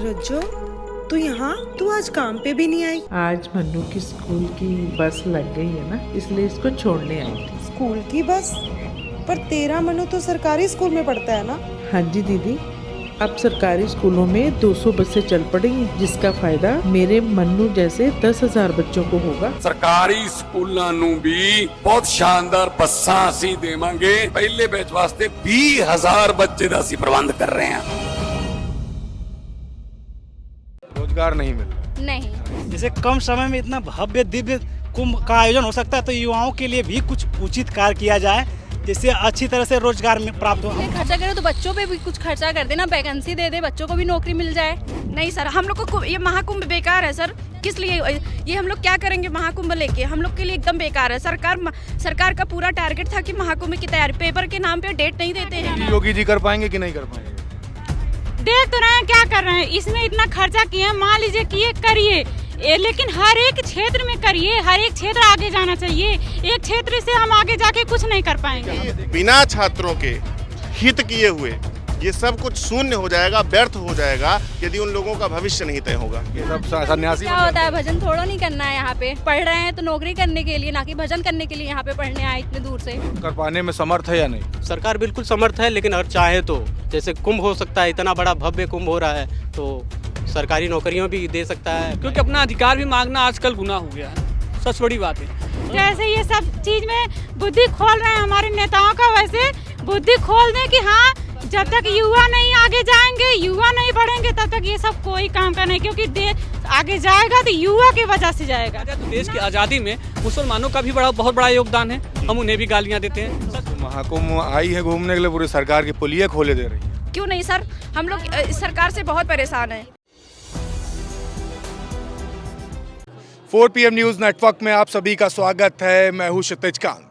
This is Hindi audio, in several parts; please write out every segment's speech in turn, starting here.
रज्जो, तू यहाँ? तू आज काम पे भी नहीं आई? आज मन्नू की स्कूल की बस लग गई है ना, इसलिए इसको छोड़ने आई थी। स्कूल की बस? पर तेरा मन्नू तो सरकारी स्कूल में पढ़ता है ना? हाँ जी दीदी, अब सरकारी स्कूलों में 200 बसें चल पड़ेंगी, जिसका फायदा मेरे मन्नू जैसे 10,000 बच्चों को होगा। ਸਰਕਾਰੀ ਸਕੂਲਾਂ ਨੂੰ ਵੀ ਬਹੁਤ ਸ਼ਾਨਦਾਰ ਬੱਸਾਂ ਅਸੀਂ ਦੇਵਾਂਗੇ। ਪਹਿਲੇ ਬੈਚ ਵਾਸਤੇ 20,000 ਬੱਚੇ ਦਾ ਅਸੀਂ ਪ੍ਰਬੰਧ ਕਰ ਰਹੇ ਹਾਂ। रोजगार नहीं मिल रहा। नहीं। जैसे कम समय में इतना भव्य दिव्य कुंभ का आयोजन हो सकता है, तो युवाओं के लिए भी कुछ उचित कार्य किया जाए, जिससे अच्छी तरह से रोजगार में प्राप्त हो। खर्चा करे तो बच्चों पे भी कुछ खर्चा कर देना, वैकेंसी दे दे, बच्चों को भी नौकरी मिल जाए। नहीं सर, हम लोग को ये महाकुंभ बेकार है सर। किस लिए ये हम लोग क्या करेंगे महाकुंभ लेके? हम लोग के लिए एकदम बेकार है। सरकार का पूरा टारगेट था कि महाकुंभ की तैयारी, पेपर के नाम पे डेट नहीं देते हैं। योगी जी कर पाएंगे कि नहीं कर पाएंगे? देख तो रहे हैं क्या कर रहे हैं। इसमें इतना खर्चा किए, मान लीजिए किए करिए, लेकिन हर एक क्षेत्र में करिए, हर एक क्षेत्र आगे जाना चाहिए। एक क्षेत्र से हम आगे जाके कुछ नहीं कर पाएंगे। बिना छात्रों के हित किए हुए ये सब कुछ शून्य हो जाएगा, व्यर्थ हो जाएगा, यदि उन लोगों का भविष्य नहीं तय होगा। ये सब सन्यासी क्या होता है, भजन थोड़ा नहीं करना है। यहाँ पे पढ़ रहे हैं तो नौकरी करने के लिए, ना कि भजन करने के लिए यहाँ पे पढ़ने आए इतने दूर से। कर पाने में समर्थ है या नहीं? सरकार बिल्कुल समर्थ है, लेकिन अगर चाहे तो जैसे कुंभ हो सकता है, इतना बड़ा भव्य कुंभ हो रहा है, तो सरकारी नौकरियों भी दे सकता है। क्योंकि अपना अधिकार भी मांगना आजकल गुनाह हो गया है। सच बड़ी बात है। जैसे ये सब चीज में बुद्धि खोल रहे हैं हमारे नेताओं का, वैसे बुद्धि खोल दें कि हाँ, जब तक युवा नहीं आगे जाएंगे, युवा नहीं बढ़ेंगे, तब तक ये सब कोई काम का नहीं। क्योंकि देश आगे जाएगा तो युवा की वजह से जाएगा। देश की आज़ादी में मुसलमानों का भी बहुत बड़ा योगदान है, हम उन्हें भी गालियाँ देते हैं। तो महाकुंभ आई है घूमने के लिए, पूरी सरकार की पुलिया खोले दे रही है। क्यों नहीं सर, हम लोग इस सरकार से बहुत परेशान हैं। 4 PM न्यूज़ नेटवर्क में आप सभी का स्वागत है। मैं हूं क्षितिज कांत।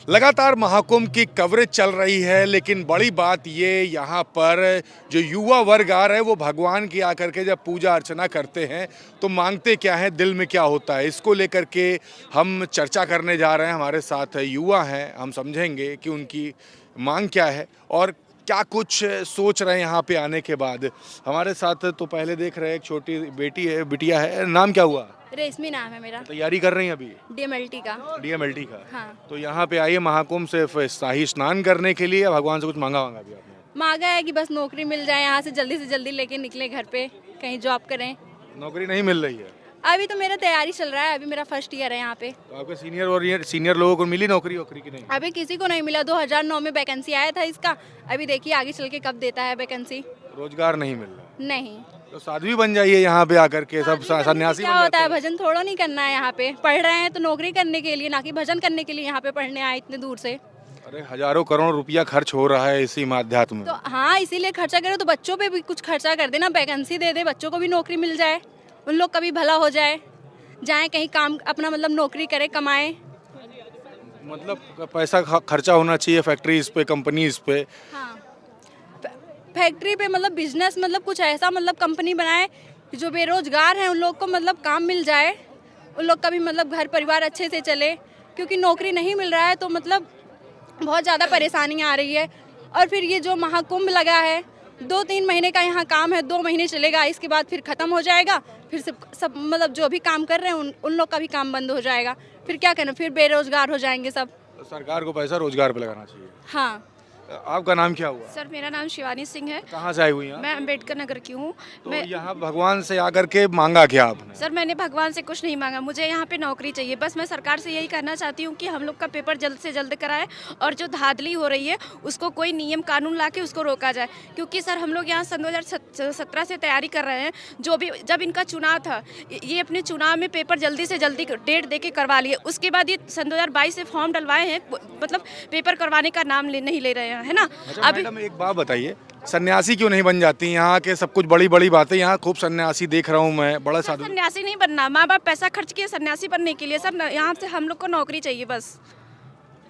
लगातार महाकुंभ की कवरेज चल रही है, लेकिन बड़ी बात ये यहाँ पर जो युवा वर्ग आ रहा है, वो भगवान की आकर के जब पूजा अर्चना करते हैं तो मांगते क्या है, दिल में क्या होता है, इसको लेकर के हम चर्चा करने जा रहे हैं। हमारे साथ युवा हैं, हम समझेंगे कि उनकी मांग क्या है और क्या कुछ सोच रहे हैं यहाँ पे आने के बाद। हमारे साथ तो पहले देख रहे हैं एक छोटी बेटी है, बिटिया है। नाम क्या हुआ? रेशमी नाम है मेरा। तैयारी कर रही हैं अभी? DMLT का। DMLT का। हाँ। तो यहाँ पे आइए महाकुंभ सिर्फ शाही स्नान करने के लिए, भगवान से कुछ मांगा भी आपने? मांगा है कि बस नौकरी मिल जाए, यहाँ से जल्दी लेके निकले घर पे, कहीं जॉब करें। नौकरी नहीं मिल रही है? अभी तो मेरा तैयारी चल रहा है, अभी मेरा फर्स्ट ईयर है यहाँ पे। तो आपके सीनियर लोगों को मिली नौकरी की नहीं? अभी किसी को नहीं मिला। 2009 में वैकेंसी आया था इसका, अभी देखिए आगे चल के कब देता है वैकेंसी। रोजगार नहीं मिल रहा? नहीं। तो साध्वी बन जाइए यहाँ पे आकर के, सब सन्यासी क्या होता है, भजन थोड़ा नहीं करना है। यहाँ पे पढ़ रहे हैं तो नौकरी करने के लिए, ना कि भजन करने के लिए यहाँ पे पढ़ने आए इतने दूर से। अरे हजारों करोड़ रुपया खर्च हो रहा है इसी अध्यात्म में। तो हाँ, इसीलिए खर्चा करे तो बच्चों पे भी कुछ खर्चा कर देना, वैकेंसी दे दे, बच्चों को भी नौकरी मिल जाए, उन लोग का भी भला हो जाए, जाए कहीं काम अपना मतलब नौकरी करे, कमाए। मतलब पैसा खर्चा होना चाहिए फैक्ट्रीज पे, कंपनीज पे। हाँ, फैक्ट्री पे मतलब बिजनेस, मतलब कुछ ऐसा मतलब कंपनी बनाए कि जो बेरोजगार हैं उन लोग को मतलब काम मिल जाए, उन लोग का भी मतलब घर परिवार अच्छे से चले। क्योंकि नौकरी नहीं मिल रहा है तो मतलब बहुत ज़्यादा परेशानियाँ आ रही है। और फिर ये जो महाकुंभ लगा है, 2-3 महीने का यहाँ काम है, 2 महीने चलेगा, इसके बाद फिर ख़त्म हो जाएगा। फिर सब मतलब जो भी काम कर रहे हैं उन लोग का भी काम बंद हो जाएगा। फिर क्या करना, फिर बेरोजगार हो जाएंगे सब। तो सरकार को पैसा रोजगार पे लगाना चाहिए। हाँ। आपका नाम क्या हुआ? सर मेरा नाम शिवानी सिंह है। कहाँ से आई हुई हैं? मैं अम्बेडकर नगर की हूँ। तो यहाँ भगवान से आकर के मांगा क्या आपने? सर मैंने भगवान से कुछ नहीं मांगा, मुझे यहाँ पे नौकरी चाहिए। बस मैं सरकार से यही कहना चाहती हूँ कि हम लोग का पेपर जल्द से जल्द कराए और जो धांधली हो रही है उसको कोई नियम कानून ला के उसको रोका जाए। क्योंकि सर हम लोग यहाँ सन 2017 से तैयारी कर रहे हैं। जो भी जब इनका चुनाव था, ये अपने चुनाव में पेपर जल्दी से जल्दी डेट दे के करवा लिए। उसके बाद ये सन 2022 से फॉर्म डलवाए हैं, मतलब पेपर करवाने का नाम नहीं ले रहे हैं, है ना। मैडम एक बात बताइए, सन्यासी क्यों नहीं बन जाती? यहाँ के सब कुछ बड़ी बड़ी बातें, यहाँ खूब सन्यासी देख रहा हूँ मैं, बड़ा साधु। सन्यासी नहीं बनना, माँ बाप पैसा खर्च किए सन्यासी बनने के लिए। सर यहाँ से हम लोग को नौकरी चाहिए बस।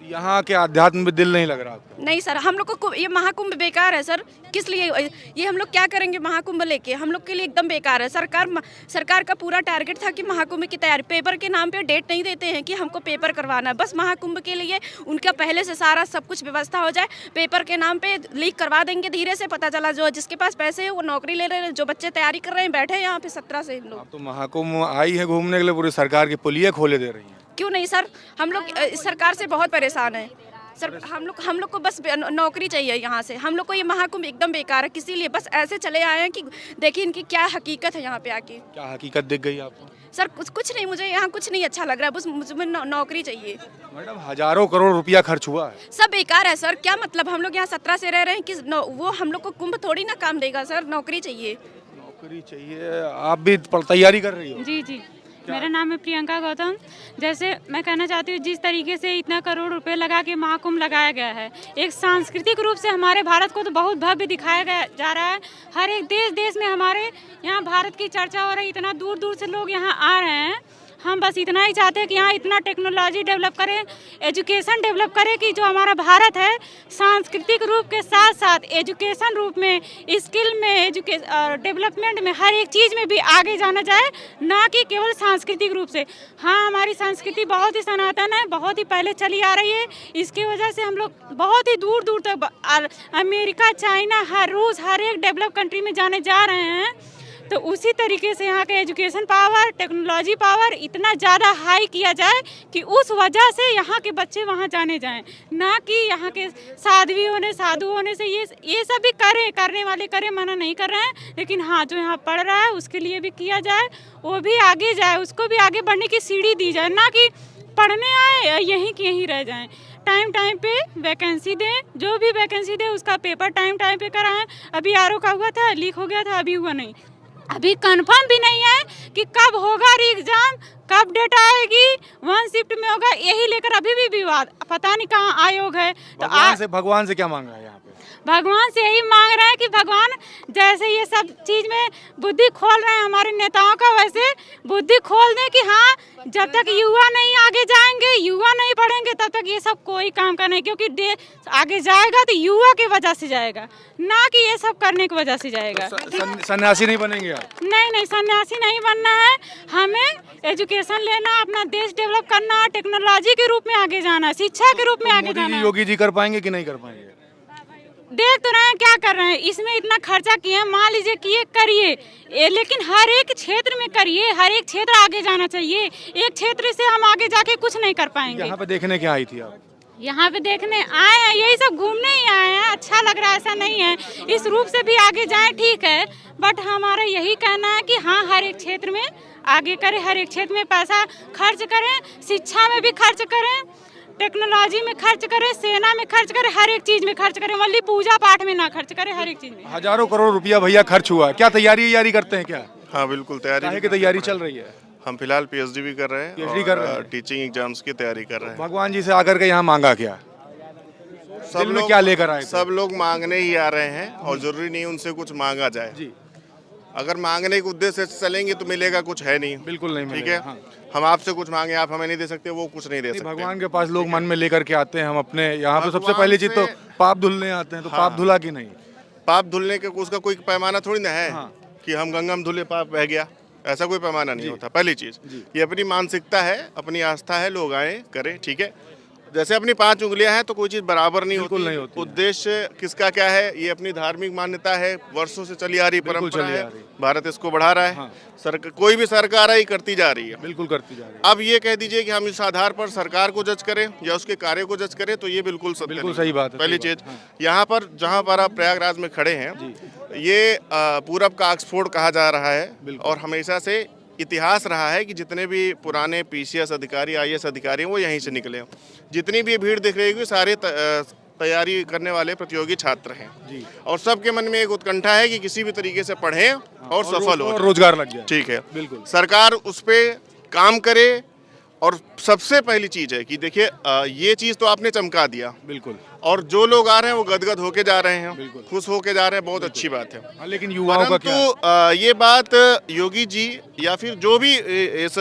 यहाँ के आध्यात्म में दिल नहीं लग रहा आपका? नहीं सर, हम लोग को ये महाकुंभ बेकार है सर। किस लिए ये हम लोग क्या करेंगे महाकुंभ लेके? हम लोग के लिए एकदम बेकार है। सरकार का पूरा टारगेट था कि महाकुंभ की तैयारी, पेपर के नाम पे डेट नहीं देते हैं कि हमको पेपर करवाना है, बस महाकुंभ के लिए उनका पहले से सारा सब कुछ व्यवस्था हो जाए, पेपर के नाम पे लीक करवा देंगे धीरे से, पता चला जो जिसके पास पैसे है वो नौकरी ले रहे हैं, जो बच्चे तैयारी कर रहे हैं बैठे हैं यहाँ पे 17 से लोग। आप तो महाकुंभ आई है घूमने के लिए, पूरी सरकार की पुलिया खोले दे रही है। क्यों नहीं सर, हम लोग सरकार से बहुत परेशान हैं सर। हम लोग को बस नौकरी चाहिए यहाँ से। हम लोग को ये महाकुंभ एकदम बेकार है, किसी लिए बस ऐसे चले आए हैं कि देखिए इनकी क्या हकीकत है यहाँ पे आके। क्या हकीकत दिख गई आपको? सर कुछ नहीं, मुझे यहाँ कुछ नहीं अच्छा लग रहा है, बस मुझे नौकरी चाहिए। मैडम हजारों करोड़ रुपया खर्च हुआ है, सब बेकार है सर। क्या मतलब, हम लोग यहाँ 17 से रह रहे हैं कि वो हम लोग को कुंभ थोड़ी ना काम देगा सर। नौकरी चाहिए, नौकरी चाहिए। आप भी तैयारी कर रही हो? जी जी, मेरा नाम है प्रियंका गौतम। जैसे मैं कहना चाहती हूँ, जिस तरीके से इतना करोड़ रुपए लगा के महाकुंभ लगाया गया है, एक सांस्कृतिक रूप से हमारे भारत को तो बहुत भव्य दिखाया गया जा रहा है। हर एक देश में हमारे यहाँ भारत की चर्चा हो रही है, इतना दूर दूर से लोग यहाँ आ रहे हैं। हम बस इतना ही चाहते हैं कि यहाँ इतना टेक्नोलॉजी डेवलप करें, एजुकेशन डेवलप करें कि जो हमारा भारत है सांस्कृतिक रूप के साथ साथ एजुकेशन रूप में, स्किल में, डेवलपमेंट में, हर एक चीज़ में भी आगे जाना जाए, ना कि केवल सांस्कृतिक रूप से। हाँ, हमारी संस्कृति बहुत ही सनातन है, बहुत ही पहले चली आ रही है। इसकी वजह से हम लोग बहुत ही दूर दूर तक अमेरिका, चाइना, रूस, हर एक डेवलप कंट्री में जाने जा रहे हैं। तो उसी तरीके से यहाँ के एजुकेशन पावर, टेक्नोलॉजी पावर इतना ज़्यादा हाई किया जाए कि उस वजह से यहाँ के बच्चे वहाँ जाने जाएं, ना कि यहाँ के साधु होने से ये सब भी करने वाले करें, मना नहीं कर रहे हैं। लेकिन हाँ, जो यहाँ पढ़ रहा है उसके लिए भी किया जाए, वो भी आगे जाए, उसको भी आगे बढ़ने की सीढ़ी दी जाए, ना कि पढ़ने आए यहीं की यहीं रह जाएं। टाइम पे वैकेंसी दें, जो भी वैकेंसी दे उसका पेपर टाइम पे कराएं। अभी आरओ का हुआ था, लीक हो गया था, अभी हुआ नहीं। अभी कंफर्म भी नहीं है कि कब होगा एग्जाम, कब डेट आएगी, 1 शिफ्ट में होगा, यही लेकर अभी भी विवाद, पता नहीं कहाँ आयोग है। तो भगवान से क्या मांग रहा है यहाँ पे? भगवान से यही मांग रहे हैं कि भगवान जैसे ये सब चीज़ में बुद्धि खोल रहे हैं हमारे नेताओं का, वैसे बुद्धि खोल दें कि हाँ, जब तक युवा नहीं आगे जाएंगे, युवा नहीं बढ़ेंगे, तब तक ये सब कोई काम का नहीं। क्योंकि देश आगे जाएगा तो युवा की वजह से जाएगा, ना कि ये सब करने की वजह से जाएगा। सन्यासी नहीं बनेंगे आप? नहीं, सन्यासी नहीं बनना है। हमें एजुकेशन लेना, अपना देश डेवलप करना, टेक्नोलॉजी के रूप में आगे जाना, शिक्षा के रूप में आगे जाना। योगी जी कर पाएंगे कि नहीं कर पाएंगे? देख तो रहे हैं क्या कर रहे हैं, इसमें इतना खर्चा किए, मान लीजिए किए, करिए, लेकिन हर एक क्षेत्र में करिए, हर एक क्षेत्र आगे जाना चाहिए। एक क्षेत्र से हम आगे जाके कुछ नहीं कर पाएंगे। यहाँ पे देखने क्या आई थी आप? यहाँ पे देखने आए हैं, यही सब घूमने ही आए हैं। अच्छा लग रहा है, ऐसा नहीं है। इस रूप से भी आगे जाएं, ठीक है, बट हमारा यही कहना है कि हाँ, हर एक क्षेत्र में आगे करें, हर एक क्षेत्र में पैसा खर्च करें, शिक्षा में भी खर्च करें, टेक्नोलॉजी में खर्च करें, सेना में खर्च करें, हर एक चीज में खर्च करें, ओनली पूजा पाठ में ना खर्च करें, हर एक चीज में। हजारों करोड़ रुपया भैया खर्च हुआ, क्या तैयारी करते हैं क्या? हाँ बिल्कुल, तैयारी की तैयारी चल रही है। हम फिलहाल पीएचडी भी कर रहे हैं, PhD कर रहे हैं, टीचिंग एग्जाम्स की तैयारी कर रहे हैं। भगवान जी से आकर के यहाँ मांगा क्या? सब लोग क्या लेकर आए? सब लोग मांगने ही आ रहे हैं, और जरूरी नहीं उनसे कुछ मांगा जाए जी। अगर मांगने के उद्देश्य से चलेंगे तो मिलेगा कुछ है नहीं, बिल्कुल नहीं, ठीक है। हाँ। हम आपसे कुछ मांगे, आप हमें नहीं दे सकते, वो कुछ नहीं दे सकते। भगवान के पास लोग मन में लेकर के आते हैं। हम अपने यहाँ पे सबसे पहली चीज तो पाप धुलने आते हैं, तो पाप धुला कि नहीं? पाप धुलने के उसका कोई पैमाना थोड़ी ना है कि हम गंगा में धुले पाप बह गया, ऐसा कोई पैमाना नहीं होता। पहली चीज ये अपनी मानसिकता है, अपनी आस्था है, लोग आए करें, ठीक है। जैसे अपनी 5 उंगलियां हैं तो कोई चीज बराबर नहीं होती। उद्देश्य किसका क्या है, ये अपनी धार्मिक मान्यता है, वर्षों से चली आ रही परंपरा है, भारत इसको बढ़ा रहा है। कोई भी सरकार आई करती जा रही है, बिल्कुल करती जा रही है। अब ये कह दीजिए कि हम इस आधार पर सरकार को जज करें या उसके कार्य को जज करें, तो ये बिल्कुल सही बात है। पहली चीज, यहाँ पर जहाँ पर आप प्रयागराज में खड़े हैं, ये पूरब का ऑक्सफोर्ड कहा जा रहा है, और हमेशा से इतिहास रहा है कि जितने भी पुराने पीसीएस अधिकारी, आईएएस अधिकारी हैं, वो यहीं से निकले हैं। जितनी भी भीड़ दिख रही है, सारे तैयारी करने वाले प्रतियोगी छात्र हैं जी। और सबके मन में एक उत्कंठा है कि किसी भी तरीके से पढ़ें और सफल हो, रोजगार लग जाए, ठीक है। बिल्कुल सरकार उस पर काम करे। और सबसे पहली चीज है कि देखिए, ये चीज तो आपने चमका दिया, बिल्कुल, और जो लोग आ रहे हैं वो गदगद होके जा रहे हैं, खुश होके जा रहे हैं, बहुत अच्छी बात है। लेकिन युवाओं का क्या? ये बात योगी जी या फिर जो भी इस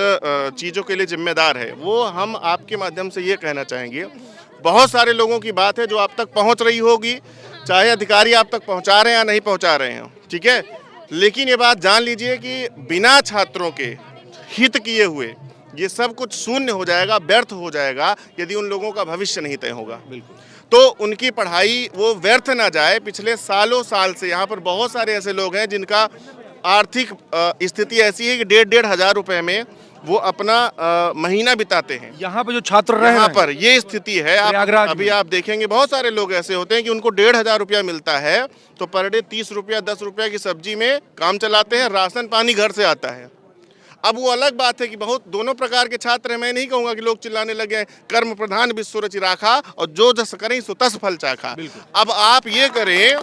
चीज़ों के लिए जिम्मेदार है, वो हम आपके माध्यम से ये कहना चाहेंगे बहुत सारे लोगों की बात है जो आप तक पहुंच रही होगी, चाहे अधिकारी आप तक पहुंचा रहे हैं या नहीं पहुंचा रहे हैं, ठीक है। लेकिन ये बात जान लीजिए कि बिना छात्रों के हित किए हुए ये सब कुछ शून्य हो जाएगा, व्यर्थ हो जाएगा यदि उन लोगों का भविष्य नहीं तय होगा। तो उनकी पढ़ाई वो व्यर्थ ना जाए। पिछले सालों साल से यहाँ पर बहुत सारे ऐसे लोग हैं जिनका आर्थिक स्थिति ऐसी है कि 1,500 हजार रुपए में वो अपना महीना बिताते हैं। यहाँ पे जो छात्र रहे यहाँ पर ये स्थिति है। प्रयागराज अभी आप देखेंगे बहुत सारे लोग ऐसे होते हैं कि उनको 1,500 रुपया मिलता है तो पर डे 30 रुपया 10 रुपया की सब्जी में काम चलाते हैं, राशन पानी घर से आता है। अब वो अलग बात है कि बहुत दोनों प्रकार के छात्र हैं। मैं नहीं कहूँगा कि लोग चिल्लाने लगे हैं कर्म प्रधान विश्व रचि राखा और जो जस करें सो तस फल चाखा। अब आप ये करें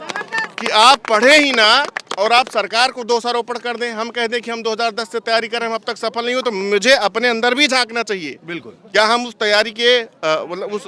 कि आप पढ़े ही ना और आप सरकार को दोषारोपण कर दें, हम कह दें कि हम 2010 से तैयारी कर रहे हैं, हम अब तक सफल नहीं हो, तो मुझे अपने अंदर भी झांकना चाहिए। बिल्कुल, क्या हम उस तैयारी के मतलब उस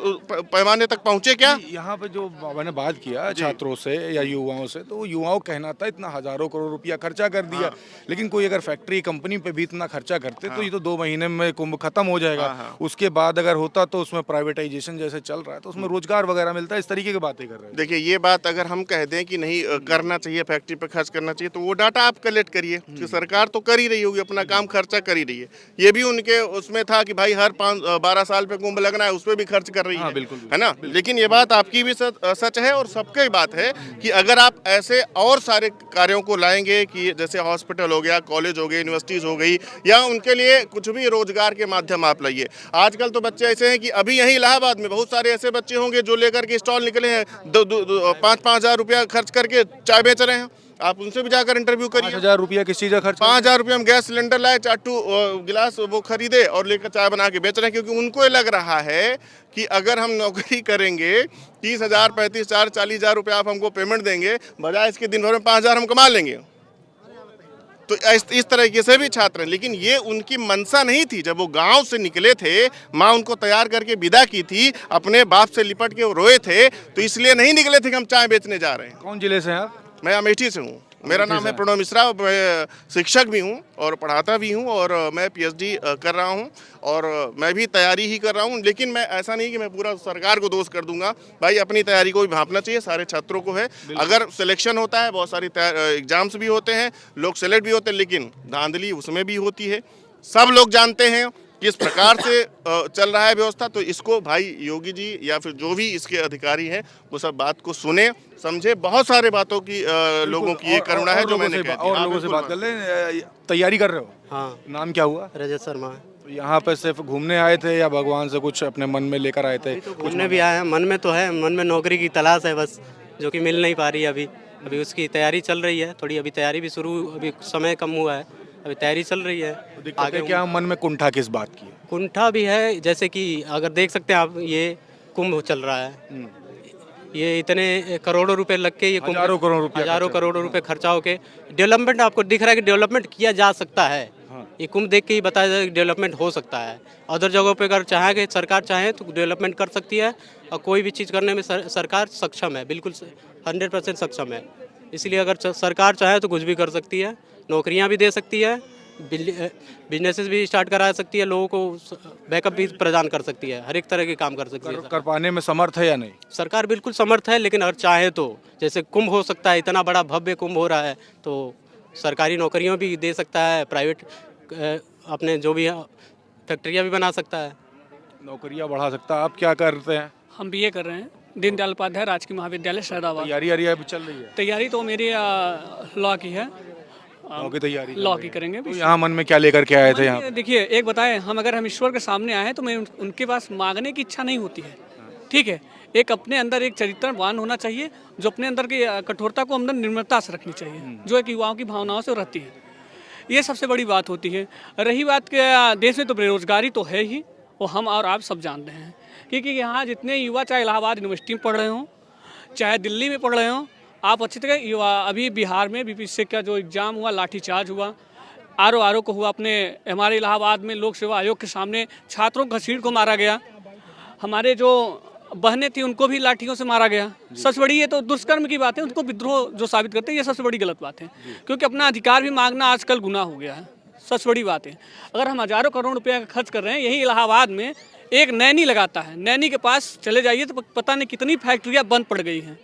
पैमाने तक पहुंचे क्या? यहाँ पे जो मैंने बात किया छात्रों से या युवाओं से, तो युवाओं कहना था इतना हजारों करोड़ रुपया खर्चा कर दिया। लेकिन कोई अगर फैक्ट्री कंपनी पे भी इतना खर्चा करते तो ये तो 2 महीने में कुंभ खत्म हो जाएगा। उसके बाद अगर होता तो उसमें प्राइवेटाइजेशन जैसे चल रहा है तो उसमें रोजगार वगैरह मिलता है। इस तरीके की बातें कर रहे हैं। देखिए ये बात अगर हम कह दें कि नहीं करना चाहिए, फैक्ट्री पे खर्च करना चाहिए, तो वो डाटा आप कलेक्ट करिए कि सरकार तो कर ही रही होगी, अपना काम खर्चा कर ही रही है। ये भी उनके उसमें था कि भाई हर 12 साल पे कुंभ लगना है, उस पर भी खर्च कर रही है, है ना। लेकिन ये बात आपकी भी सच है और सबकी बात है कि अगर आप ऐसे और सारे कार्यों को लाएंगे कि जैसे हॉस्पिटल हो गया, कॉलेज हो गए, यूनिवर्सिटीज हो गई, या उनके लिए कुछ भी रोजगार के माध्यम आप लाइए। आजकल तो बच्चे ऐसे हैं कि अभी यहीं इलाहाबाद में बहुत सारे ऐसे बच्चे होंगे जो लेकर के स्टॉल निकले हैं, 5-5 हजार रुपया खर्च करके चाय बेच रहे हैं। आप उनसे भी जाकर इंटरव्यू करिए। 5,000 रुपया किस चीज़ का खर्च? 5,000 रुपये में गैस सिलेंडर लाए, चाटू गिलास वो खरीदे और लेकर चाय बना के बेच रहे हैं, क्योंकि उनको ये लग रहा है कि अगर हम नौकरी करेंगे 30,000, 35,000, 40,000 रुपये आप हमको पेमेंट देंगे, बजाय इसके दिन भर में 5,000 हम कमा लेंगे। तो इस तरीके से भी छात्र हैं। लेकिन ये उनकी मंशा नहीं थी। जब वो गांव से निकले थे, माँ उनको तैयार करके विदा की थी, अपने बाप से लिपट के वो रोए थे, तो इसलिए नहीं निकले थे कि हम चाय बेचने जा रहे हैं। कौन जिले से हैं आप? मैं अमेठी से हूँ। मेरा नाम है प्रणव मिश्रा, मैं शिक्षक भी हूँ और पढ़ाता भी हूँ और मैं PhD कर रहा हूँ और मैं भी तैयारी ही कर रहा हूँ। लेकिन मैं ऐसा नहीं कि मैं पूरा सरकार को दोष कर दूंगा। भाई अपनी तैयारी को भी भांपना चाहिए, सारे छात्रों को है। अगर सिलेक्शन होता है, बहुत सारी एग्जाम्स भी होते हैं, लोग सेलेक्ट भी होते हैं, लेकिन धांधली उसमें भी होती है। सब लोग जानते हैं किस प्रकार से चल रहा है व्यवस्था। तो इसको भाई योगी जी या फिर जो भी इसके अधिकारी हैं वो सब बात को सुने समझे। बहुत सारे बातों की लोगों की ये करुणा है जो मैंने कहा। और लोगों से बात कर ले। तैयारी कर रहे हो? हाँ। नाम क्या हुआ? रजत शर्मा। तो यहाँ पे सिर्फ घूमने आए थे या भगवान से कुछ अपने मन में लेकर आए थे? घूमने भी आए हैं, मन में तो है, मन में नौकरी की तलाश है बस, जो कि मिल नहीं पा रही है अभी उसकी तैयारी चल रही है थोड़ी। अभी तैयारी भी शुरू, अभी समय कम हुआ है, अभी तैयारी चल रही है। आगे क्या मन में कुंठा किस बात की? कुंठा भी है, जैसे कि अगर देख सकते हैं आप, ये कुंभ चल रहा है, ये इतने करोड़ों रुपए लग के, ये हजारों करोड़ रुपए खर्चा होके डेवलपमेंट आपको दिख रहा है कि डेवलपमेंट किया जा सकता है। ये कुंभ देख के ही बताया जाए कि डेवलपमेंट हो सकता है। अदर जगहों पे अगर चाहेंगे, सरकार चाहे तो डेवलपमेंट कर सकती है और कोई भी चीज़ करने में सरकार सक्षम है, बिल्कुल 100% सक्षम है। इसलिए अगर सरकार चाहे तो कुछ भी कर सकती है, नौकरियां भी दे सकती है, बिजनेसेस भी स्टार्ट करा सकती है, लोगों को बैकअप भी प्रदान कर सकती है, हर एक तरह के काम कर सकती है। कर पाने में समर्थ है या नहीं? सरकार बिल्कुल समर्थ है, लेकिन अगर चाहे तो जैसे कुंभ हो सकता है, इतना बड़ा भव्य कुंभ हो रहा है, तो सरकारी नौकरियां भी दे सकता है, प्राइवेट अपने जो भी फैक्ट्रियां भी बना सकता है, नौकरियां बढ़ा सकता है। आप क्या करते हैं? हम BA कर रहे हैं, दीनदयाल उपाध्याय राजकीय महाविद्यालय शहदाबाद। तैयारी चल रही है? तैयारी तो मेरी लॉ की है। लॉ की तैयारी? लॉ की करेंगे। तो यहाँ मन में क्या लेकर के आए थे? यहाँ देखिए, एक बताएं, हम अगर हम ईश्वर के सामने आए हैं तो मैं उनके पास मांगने की इच्छा नहीं होती है, ठीक है। एक अपने अंदर एक चरित्रवान होना चाहिए, जो अपने अंदर की कठोरता को अंदर निर्मलता से रखनी चाहिए, जो एक युवाओं की भावनाओं से रहती है। ये सबसे बड़ी बात होती है। रही बात के देश में तो बेरोजगारी तो है ही, वो हम और आप सब जानते हैं, क्योंकि यहाँ जितने युवा, चाहे इलाहाबाद यूनिवर्सिटी में पढ़ रहे हों, चाहे दिल्ली में पढ़ रहे हों, आप अच्छी तरह युवा, अभी बिहार में BPSC का जो एग्ज़ाम हुआ, लाठीचार्ज हुआ, RO को हुआ, अपने हमारे इलाहाबाद में लोक सेवा आयोग के सामने छात्रों को घसीट को मारा गया, हमारे जो बहनें थी उनको भी लाठियों से मारा गया। सबसे बड़ी ये तो दुष्कर्म की बात है, उनको विद्रोह जो साबित करते हैं, ये सबसे बड़ी गलत बात है, क्योंकि अपना अधिकार भी मांगना आजकल गुनाह हो गया है। सबसे बड़ी बात है, अगर हम हज़ारों करोड़ रुपया खर्च कर रहे हैं, यही इलाहाबाद में एक नैनी लगाता है, नैनी के पास चले जाइए तो पता नहीं कितनी फैक्ट्रियाँ बंद पड़ गई हैं।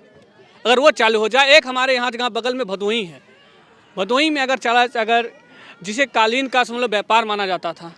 अगर वो चालू हो जाए, एक हमारे यहाँ जगह बगल में भदोही है, भदोही में अगर जिसे कालीन का मतलब व्यापार माना जाता था,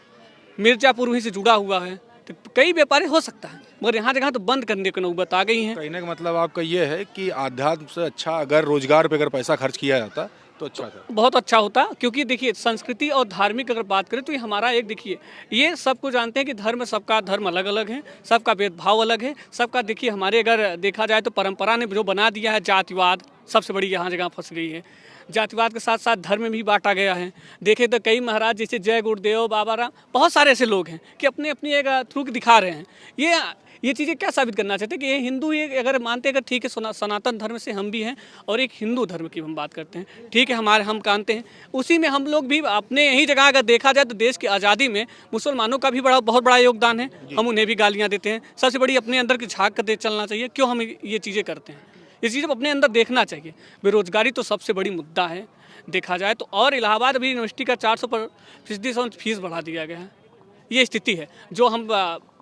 मिर्जापुर वहीं से जुड़ा हुआ है, तो कई व्यापारी हो सकता है, मगर यहाँ जगह तो बंद करने की नौबत आ गई है। कहने का मतलब आपका ये है कि आध्यात्म से अच्छा अगर रोजगार पे अगर पैसा खर्च किया जाता तो अच्छा था। बहुत अच्छा होता, क्योंकि देखिए संस्कृति और धार्मिक अगर बात करें तो ये हमारा एक, देखिए ये सबको जानते हैं कि धर्म, सबका धर्म अलग अलग है, सबका भेदभाव अलग है, सबका देखिए हमारे अगर देखा जाए तो परंपरा ने जो बना दिया है जातिवाद, सबसे बड़ी यहाँ जगह फंस गई है। जातिवाद के साथ साथ धर्म में भी बांटा गया है। देखें तो कई महाराज जैसे जय गुरुदेव, बाबा राम, बहुत सारे ऐसे लोग हैं कि अपने अपनी एक थ्रू दिखा रहे हैं। ये चीज़ें क्या साबित करना चाहते हैं कि ये हिंदू, ये अगर मानते हैं अगर ठीक है सनातन धर्म से हम भी हैं और एक हिंदू धर्म की हम बात करते हैं, ठीक है, हम मानते हैं, उसी में हम लोग भी अपने यही जगह अगर देखा जाए तो देश की आज़ादी में मुसलमानों का भी बहुत बड़ा योगदान है। हम उन्हें भी गालियाँ देते हैं। सबसे बड़ी अपने अंदर की झाँक कर चलना चाहिए, क्यों हम ये चीज़ें करते हैं, ये चीज़ें अपने अंदर देखना चाहिए। बेरोजगारी तो सबसे बड़ी मुद्दा है देखा जाए तो, और इलाहाबाद अभी यूनिवर्सिटी का 400% फीस बढ़ा दिया गया है। ये स्थिति है जो हम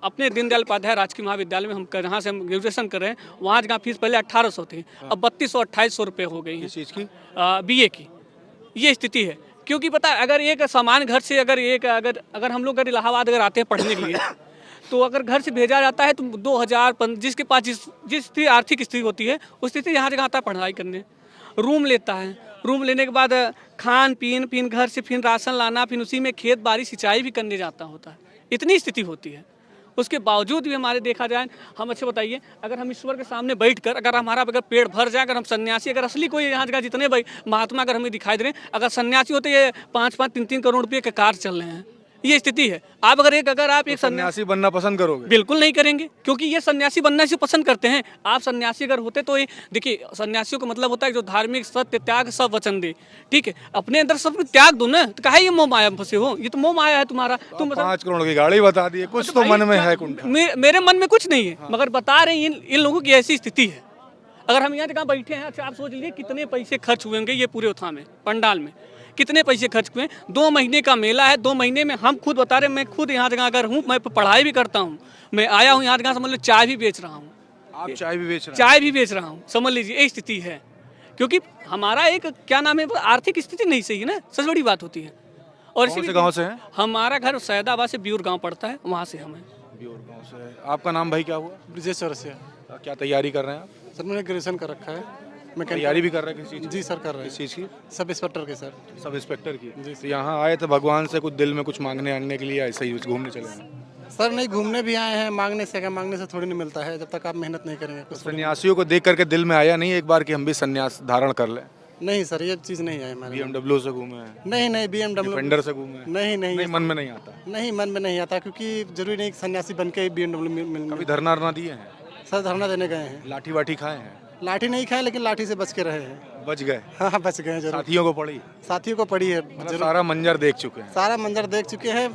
अपने दीनदयाल उपाध्याय राजकीय महाविद्यालय में हम जहाँ से हम ग्रेजुएशन कर रहे हैं, वहाँ जगह फीस पहले 1800 थी, अब 3200-2800 रुपये हो गई है। इस चीज़ की BA की ये स्थिति है। क्योंकि पता अगर एक सामान्य घर से अगर हम लोग अगर इलाहाबाद अगर आते हैं पढ़ने के लिए तो अगर घर से भेजा जाता है तो 2000 जिसके पास जिस आर्थिक स्थिति होती है उस स्थिति यहाँ जगह आता है पढ़ाई करने, रूम लेता है, रूम लेने के बाद खान पीन, फिर घर से फिर राशन लाना, फिर उसी में खेत बाड़ी सिंचाई भी करने जाता होता है, इतनी स्थिति होती है। उसके बावजूद भी हमारे देखा जाए, हम अच्छे बताइए, अगर हम ईश्वर के सामने बैठकर अगर हमारा अगर पेट भर जाए, अगर हम सन्यासी, अगर असली कोई यहाँ जगह जितने भाई महात्मा अगर हमें दिखाई दे रहे हैं, अगर सन्यासी होते ये 5-5, 3-3 करोड़ रुपये के कार चल रहे हैं, ये स्थिति है। आप अगर एक सन्यासी बनना पसंद करोगे? बिल्कुल नहीं करेंगे, क्योंकि ये सन्यासी बनना से पसंद करते हैं। आप सन्यासी अगर होते तो ये देखिए, सन्यासियों का मतलब होता है जो धार्मिक, सत्य, त्याग, सब वचन दे, ठीक है, अपने अंदर सब त्याग दो ना, तो काहे ये मोह माया में फंसे हो, ये तो मोह माया है तुम्हारा। तुम 5 करोड़ की गाड़ी बता दी, कुछ तो मन में है कुंठा। मेरे मन में कुछ नहीं है, मगर बता रहे हैं इन लोगों की ऐसी स्थिति है। अगर हम यहाँ जगह बैठे हैं, अच्छा आप सोच लीजिए कितने पैसे खर्च हुए होंगे ये पूरे उत्थान में, पंडाल में कितने पैसे खर्च हुए। 2 महीने का मेला है, 2 महीने में हम खुद बता रहे, मैं खुद यहाँ जगह अगर हूँ, मैं पढ़ाई भी करता हूँ, मैं आया हूँ यहाँ जगह समझ लो चाय भी बेच रहा हूँ। आप चाय भी बेच रहे हैं? चाय भी बेच रहा हूँ, समझ लीजिए ये स्थिति है। क्योंकि हमारा एक क्या नाम है, आर्थिक स्थिति नहीं सही है ना, सबसे बड़ी बात होती है। और इसी गाँव से हैं? हमारा घर सैदाबाद से ब्यूर गाँव पड़ता है, वहाँ से हम हैं। ब्यूर गाँव से। आपका नाम भाई क्या हुआ? ब्रिजेश चौरसिया। क्या तैयारी कर रहे हैं आप? सर मैंने ग्रेजुएशन कर रखा है। मैं तैयारी भी कर रहे हैं किसी चीज़? जी सर कर रहे हैं। किस चीज़ की? सब इंस्पेक्टर के सर। सब इंस्पेक्टर की जी। तो यहाँ आए थे भगवान से कुछ दिल में कुछ मांगने आने के लिए, ऐसे ही घूमने चले हैं? सर नहीं, घूमने भी आए हैं, मांगने से क्या, मांगने से थोड़ी नहीं मिलता है, जब तक आप मेहनत नहीं करेंगे। कुछ सन्यासियों को देख करके दिल में आया नहीं एक बार कि हम भी सन्यास धारण कर लें? नहीं सर, ये चीज़ नहीं है हमारे। BMW से घूमे हैं? नहीं BMW डिफेंडर से घूमे हैं? नहीं मन में नहीं आता? नहीं, मन में नहीं आता, क्योंकि जरूरी नहीं सन्यासी बन के BMW कभी धरना वरना दिए हैं? सर धरना देने गए हैं। लाठी वाठी खाए हैं? लाठी नहीं खाए, लेकिन लाठी से बच के रहे हैं। बच गए? हाँ बच गए जरूर। साथियों को पड़ी? साथियों को पड़ी है, सारा मंजर देख चुके हैं? सारा मंजर देख चुके हैं।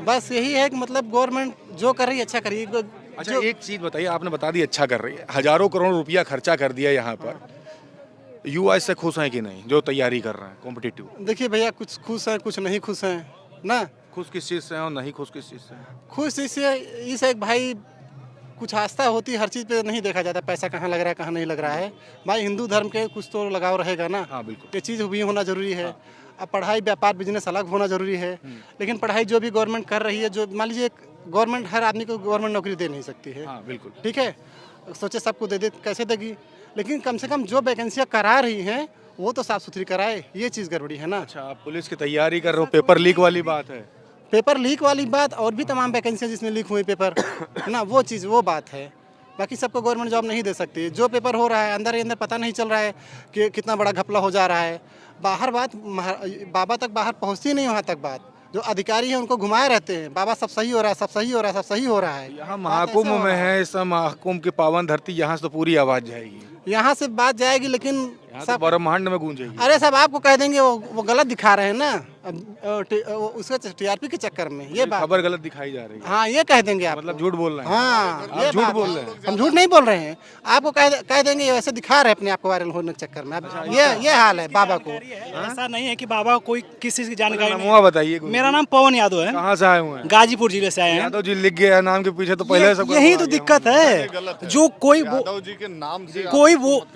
बस यही है कि मतलब गवर्नमेंट जो कर रही है अच्छा करिए। अच्छा एक चीज़ बताइए, आपने बता दी अच्छा कर रही है, हजारों करोड़ रुपया खर्चा कर दिया यहाँ पर, युवा इससे खुश हैं कि नहीं जो तैयारी कर रहे हैं कॉम्पिटिटिव? देखिए भैया, कुछ खुश हैं कुछ नहीं खुश हैं ना। खुश किस चीज़ से हैं और नहीं खुश किस चीज़ से? खुश इससे भाई कुछ आस्था होती है, हर चीज़ पे नहीं देखा जाता पैसा कहाँ लग रहा है कहाँ नहीं लग रहा है। भाई हिंदू धर्म के कुछ तो लगाव रहेगा ना। हाँ बिल्कुल, ये चीज़ भी होना जरूरी है। अब पढ़ाई, व्यापार, बिजनेस अलग होना जरूरी है, लेकिन पढ़ाई जो भी गवर्नमेंट कर रही है, जो मान लीजिए गवर्नमेंट हर आदमी को गवर्नमेंट नौकरी दे नहीं सकती है। हाँ बिल्कुल, ठीक है, सोचे सबको दे कैसे देगी, लेकिन कम से कम जो वैकेंसियाँ करा रही हैं वो तो साफ़ सुथरी कराए, ये चीज़ गड़बड़ी है ना। अच्छा आप पुलिस की तैयारी कर रहे हो, पेपर लीक वाली बात है? पेपर लीक वाली बात और भी तमाम वैकेंसियाँ जिसमें लीक हुई पेपर ना, वो चीज़ वो बात है। बाकी सबको गवर्नमेंट जॉब नहीं दे सकती। जो पेपर हो रहा है अंदर ही अंदर पता नहीं चल रहा है कि कितना बड़ा घपला हो जा रहा है। बाहर बात बाबा तक बाहर पहुँचती नहीं, वहाँ तक बात जो अधिकारी हैं उनको घुमाए रहते हैं, बाबा सब सही हो रहा है, सब सही हो रहा है, सब सही हो रहा है। यहाँ महाकुंभ में है, इस महाकुंभ की पावन धरती, यहाँ से तो पूरी आवाज़ जाएगी। यहाँ से बात जाएगी, लेकिन यहाँ तो ब्रह्मांड में गूंजेगी। अरे साहब आपको कह देंगे वो गलत दिखा रहे हैं ना, उसके TRP के चक्कर में ये बात, खबर गलत दिखाई जा रही है। हाँ ये कह देंगे आप, मतलब झूठ बोल रहे हैं। हाँ आप ये झूठ बात बोल है। रहे हैं। हम झूठ नहीं बोल रहे हैं, आपको कह देंगे ये वैसे दिखा रहे हैं अपने आप को वायरल होने के चक्कर में। अब ये हाल है बाबा को। ऐसा नहीं है कि बाबा कोई किसी की जानकारी नहीं। नाम बताइए। मेरा नाम पवन यादव है। कहाँ से आए हुए हैं? गाजीपुर जिले से आए हैं। यादव जी लिख गया नाम के पीछे तो पहले सब यही तो दिक्कत है, जो कोई जी के नाम से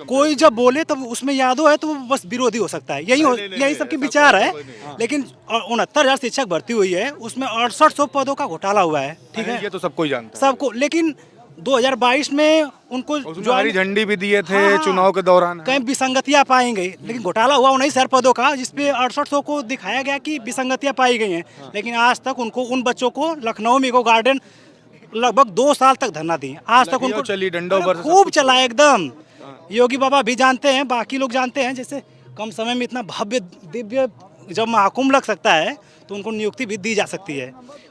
कोई जब बोले तब उसमें यादव है तो वो बस विरोधी हो सकता है। यही सबके विचार है। लेकिन 69,000 शिक्षक भर्ती हुई है, उसमें 6800 पदों का घोटाला हुआ है। ठीक है, ये तो सबको ही जानता है। सबको। लेकिन 2022 में उनको जो हरी झंडी भी दिए थे चुनाव के दौरान, कहीं विसंगतियां पाई गई, लेकिन घोटाला हुआ 19,000 पदों का, जिसपे 6800 को दिखाया गया कि विसंगतियां पाई गई हैं। लेकिन आज तक उनको, उन बच्चों को लखनऊ में इको गार्डन लगभग 2 साल तक धरना दिए। आज तक उनको चली डंडों पर खूब चला एकदम। योगी बाबा भी जानते हैं, बाकी लोग जानते हैं। जैसे कम समय में इतना भव्य दिव्य जब महाकुंभ लग सकता है तो उनको नियुक्ति भी दी जा सकती है।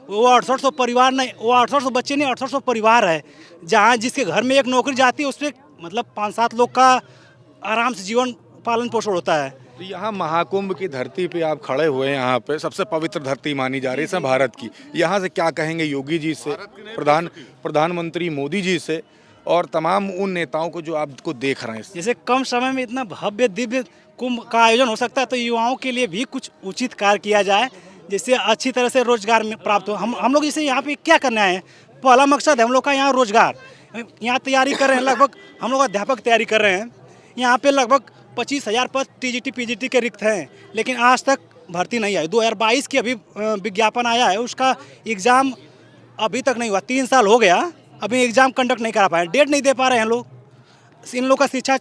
वो 6800 परिवार नहीं, वो 6800 बच्चे नहीं, 6800 परिवार है। जहाँ जिसके घर में एक नौकरी जाती है उसपे मतलब 5-7 लोग का आराम से जीवन पालन पोषण होता है। तो यहाँ महाकुंभ की धरती पे आप खड़े हुए हैं, यहाँ पे सबसे पवित्र धरती मानी जा रही है भारत की। यहाँ से क्या कहेंगे योगी जी से, प्रधानमंत्री मोदी जी से और तमाम उन नेताओं को जो आपको देख रहे हैं? जैसे कम समय में इतना भव्य दिव्य कुंभ का आयोजन हो सकता है तो युवाओं के लिए भी कुछ उचित कार्य किया जाए, जिससे अच्छी तरह से रोजगार में प्राप्त हो। हम लोग जैसे यहाँ पे क्या करने आए हैं, पहला मकसद है हम लोग का यहाँ रोजगार। यहाँ तैयारी कर रहे हैं, लगभग हम लोग अध्यापक तैयारी कर रहे हैं। यहाँ पे लगभग 25,000 पद TGT PGT के रिक्त हैं, लेकिन आज तक भर्ती नहीं आई। 2022 की अभी विज्ञापन आया है, उसका एग्ज़ाम अभी तक नहीं हुआ। 3 साल हो गया, अभी एग्ज़ाम कंडक्ट नहीं करा पाए, डेट नहीं दे पा रहे हैं लोग। इन लोग का शिक्षा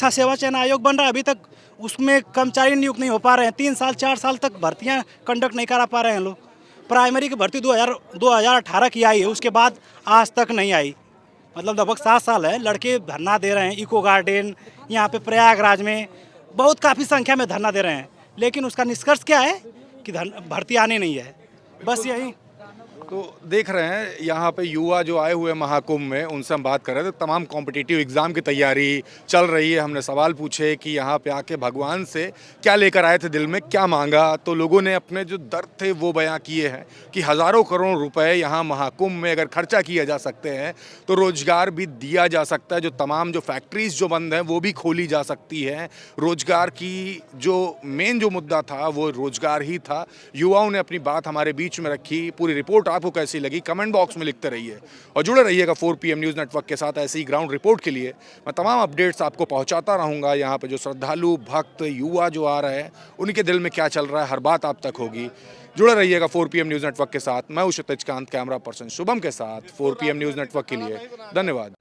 सेवा चयन आयोग बन रहा है, अभी तक उसमें कर्मचारी नियुक्त नहीं हो पा रहे हैं। 3 साल 4 साल तक भर्तियां कंडक्ट नहीं करा पा रहे हैं लोग। प्राइमरी की भर्ती 2018 की आई है, उसके बाद आज तक नहीं आई। मतलब लगभग 7 साल है लड़के धरना दे रहे हैं। इको गार्डन यहाँ पे प्रयागराज में बहुत काफ़ी संख्या में धरना दे रहे हैं, लेकिन उसका निष्कर्ष क्या है कि भर्ती आने नहीं है। बस यही तो देख रहे हैं यहाँ पे युवा जो आए हुए महाकुंभ में, उनसे हम बात कर रहे थे। तमाम कॉम्पिटिटिव एग्ज़ाम की तैयारी चल रही है। हमने सवाल पूछे कि यहाँ पे आके भगवान से क्या लेकर आए थे, दिल में क्या मांगा, तो लोगों ने अपने जो दर्द थे वो बयां किए हैं कि हज़ारों करोड़ रुपए यहाँ महाकुंभ में अगर खर्चा किया जा सकते हैं तो रोज़गार भी दिया जा सकता है। जो तमाम जो फैक्ट्रीज़ जो बंद हैं वो भी खोली जा सकती हैं। रोज़गार की जो मेन जो मुद्दा था वो रोज़गार ही था। युवाओं ने अपनी बात हमारे बीच में रखी। पूरी रिपोर्ट आपको कैसी लगी कमेंट बॉक्स में लिखते रहिए और जुड़े रहिएगा 4 PM न्यूज़ नेटवर्क के साथ। ऐसी ही ग्राउंड रिपोर्ट के लिए मैं तमाम अपडेट्स आपको पहुंचाता रहूंगा। यहाँ पे जो श्रद्धालु भक्त युवा जो आ रहे हैं उनके दिल में क्या चल रहा है, हर बात आप तक होगी। जुड़े रहिएगा 4 PM न्यूज़ नेटवर्क के साथ। मैं हूं क्षितिज कांत, कैमरा पर्सन शुभम के साथ 4 PM न्यूज़ नेटवर्क के लिए धन्यवाद।